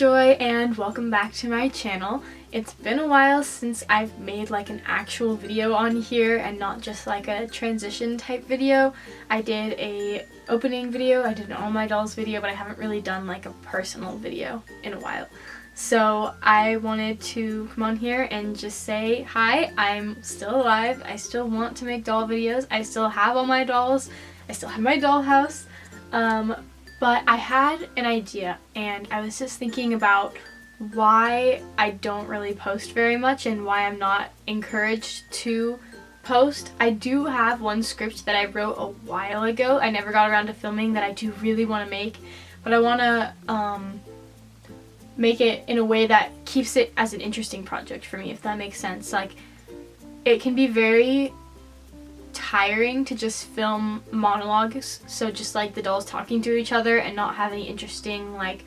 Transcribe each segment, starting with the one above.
Joy and welcome back to my channel. It's been a while since I've made like an actual video on here and not just like a transition type video. I did a opening video, I did an all my dolls video, but I haven't really done like a personal video in a while. So I wanted to come on here and just say hi, I'm still alive, I still want to make doll videos, I still have all my dolls, I still have my dollhouse. But I had an idea and I was just thinking about why I don't really post very much and why I'm not encouraged to post. I do have one script that I wrote a while ago. I never got around to filming that I do really want to make, but I want to make it in a way that keeps it as an interesting project for me, if that makes sense. Like, it can be very tiring to just film monologues, so just like the dolls talking to each other and not have any interesting like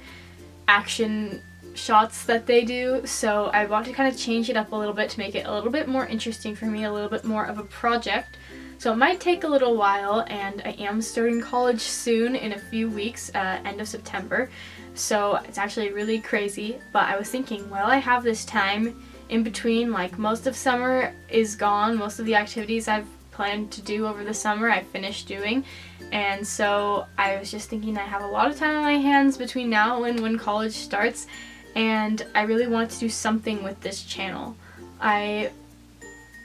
action shots that they do. So I want to kind of change it up a little bit to make it a little bit more interesting for me, a little bit more of a project. So it might take a little while, and I am starting college soon in a few weeks, end of September, so it's actually really crazy. But I was thinking, well, I have this time in between, like most of summer is gone, most of the activities I've planned to do over the summer I finished doing, and so I was just thinking I have a lot of time on my hands between now and when college starts, and I really wanted to do something with this channel. I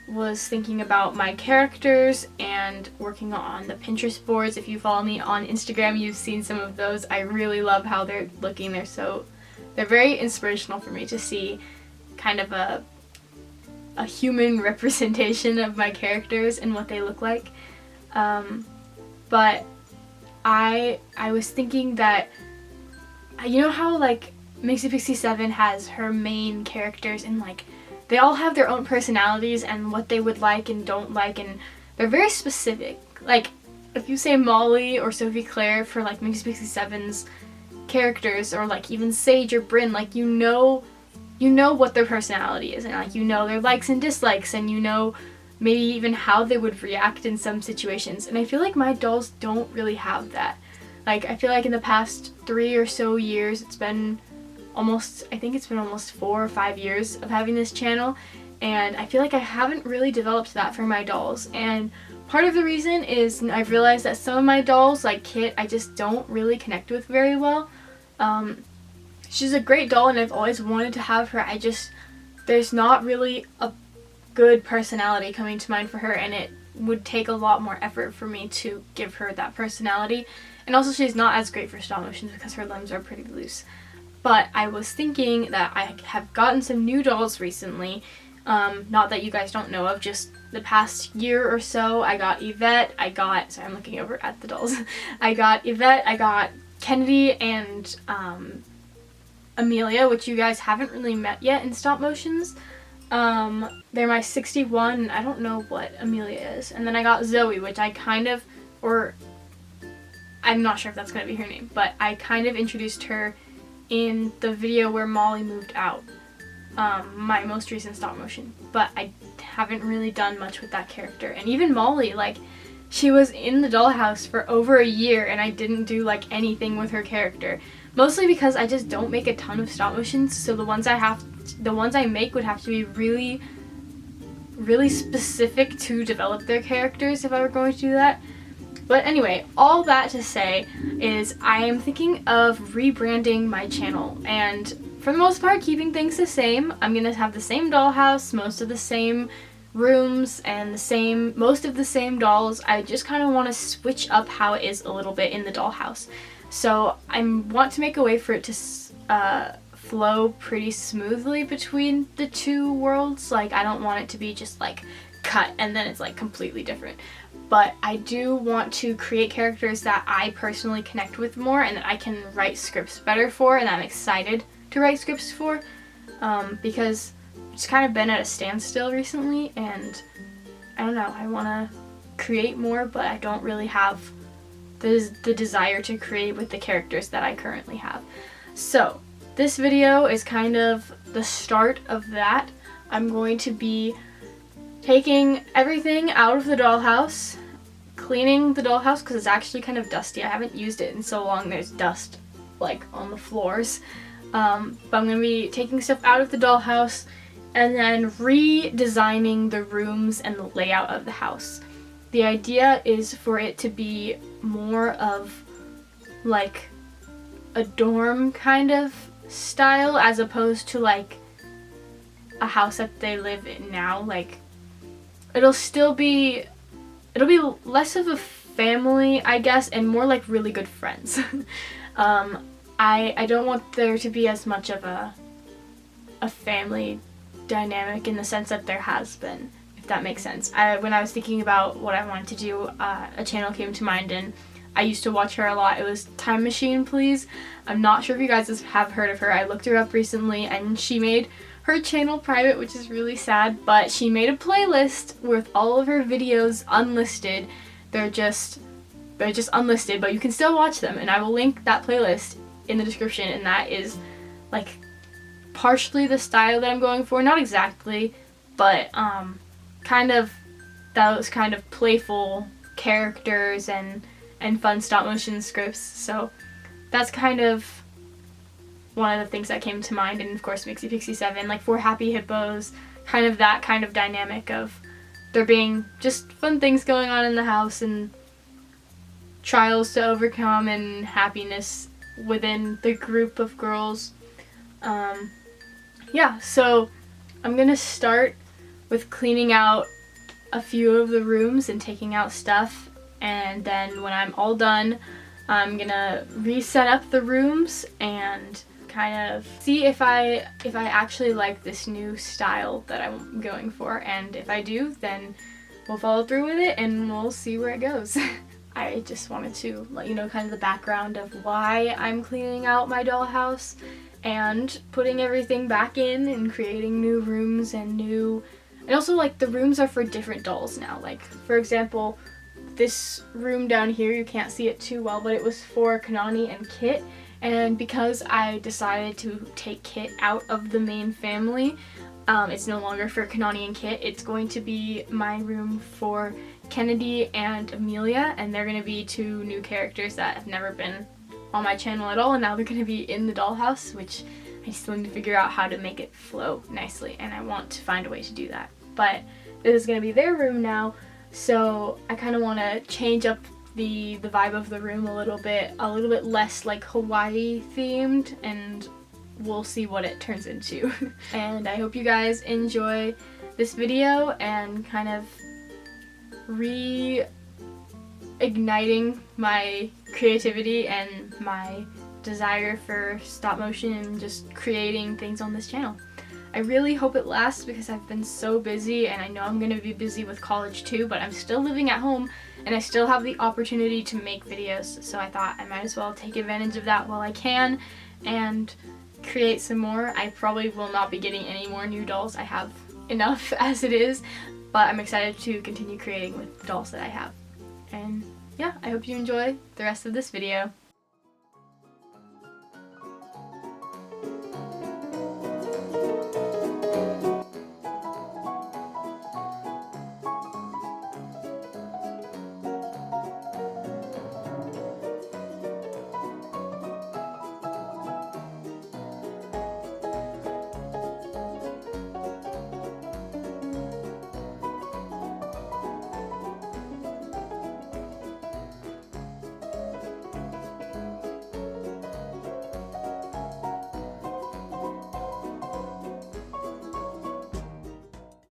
was thinking about my characters and working on the Pinterest boards. If you follow me on Instagram, you've seen some of those. I really love how they're looking. They're very inspirational for me to see kind of a human representation of my characters and what they look like. But I was thinking that, you know how like Mixie Pixie 7 has her main characters and like they all have their own personalities and what they would like and don't like, and they're very specific. Like if you say Molly or Sophie Claire for like Mixie Pixie 7's characters, or like even Sage or Bryn, like you know what their personality is, and like you know their likes and dislikes, and you know maybe even how they would react in some situations. And I feel like my dolls don't really have that. Like I feel like in the past 3 or so years, it's been almost 4 or 5 years of having this channel, and I feel like I haven't really developed that for my dolls. And part of the reason is I've realized that some of my dolls, like Kit, I just don't really connect with very well. She's a great doll and I've always wanted to have her. There's not really a good personality coming to mind for her, and it would take a lot more effort for me to give her that personality. And also she's not as great for stop motions because her limbs are pretty loose. But I was thinking that I have gotten some new dolls recently, not that you guys don't know of, just the past year or so. I got Yvette, sorry, I'm looking over at the dolls. I got Yvette, I got Kennedy, and Amelia, which you guys haven't really met yet in stop motions. They're my 61, I don't know what Amelia is. And then I got Zoe, which I'm not sure if that's going to be her name, but I kind of introduced her in the video where Molly moved out, my most recent stop motion. But I haven't really done much with that character. And even Molly, like, she was in the dollhouse for over a year and I didn't do like anything with her character. Mostly because I just don't make a ton of stop motions, so the ones I make would have to be really, really specific to develop their characters if I were going to do that. But anyway, all that to say is I am thinking of rebranding my channel, and for the most part keeping things the same. I'm going to have the same dollhouse, most of the same rooms, and most of the same dolls. I just kind of want to switch up how it is a little bit in the dollhouse. So I want to make a way for it to flow pretty smoothly between the two worlds. Like I don't want it to be just like cut and then it's like completely different. But I do want to create characters that I personally connect with more and that I can write scripts better for, and I'm excited to write scripts for, because it's kind of been at a standstill recently, and I don't know, I want to create more, but I don't really have the desire to create with the characters that I currently have. So this video is kind of the start of that. I'm going to be taking everything out of the dollhouse, cleaning the dollhouse because it's actually kind of dusty. I haven't used it in so long. There's dust like on the floors. But I'm going to be taking stuff out of the dollhouse and then redesigning the rooms and the layout of the house. The idea is for it to be more of like a dorm kind of style as opposed to like a house that they live in now. Like it'll be less of a family, I guess, and more like really good friends. I don't want there to be as much of a family dynamic in the sense that there has been, if that makes sense. When I was thinking about what I wanted to do, a channel came to mind, and I used to watch her a lot. It was Time Machine Please. I'm not sure if you guys have heard of her. I looked her up recently, and she made her channel private, which is really sad, but she made a playlist with all of her videos unlisted. They're just unlisted, but you can still watch them, and I will link that playlist in the description. And that is like partially the style that I'm going for, not exactly, but kind of those kind of playful characters and fun stop motion scripts. So that's kind of one of the things that came to mind. And of course Mixie Pixie 7, like 4 Happy Hippos, kind of that kind of dynamic of there being just fun things going on in the house and trials to overcome and happiness within the group of girls. Yeah, so I'm gonna start with cleaning out a few of the rooms and taking out stuff, and then when I'm all done, I'm gonna reset up the rooms and kind of see if I actually like this new style that I'm going for, and if I do, then we'll follow through with it and we'll see where it goes. I just wanted to let you know kind of the background of why I'm cleaning out my dollhouse and putting everything back in and creating new rooms and also like the rooms are for different dolls now. Like for example, this room down here, you can't see it too well, but it was for Kanani and Kit, and because I decided to take Kit out of the main family, it's no longer for Kanani and Kit. It's going to be my room for Kennedy and Amelia, and they're going to be 2 new characters that have never been on my channel at all, and now they're going to be in the dollhouse, which I still need to figure out how to make it flow nicely, and I want to find a way to do that. But this is going to be their room now, so I kind of want to change up the vibe of the room a little bit less like Hawaii themed, and we'll see what it turns into. And I hope you guys enjoy this video and kind of reigniting my creativity and my desire for stop motion and just creating things on this channel. I really hope it lasts because I've been so busy, and I know I'm going to be busy with college too, but I'm still living at home and I still have the opportunity to make videos, so I thought I might as well take advantage of that while I can and create some more. I probably will not be getting any more new dolls. I have enough as it is, but I'm excited to continue creating with dolls that I have. And yeah, I hope you enjoy the rest of this video.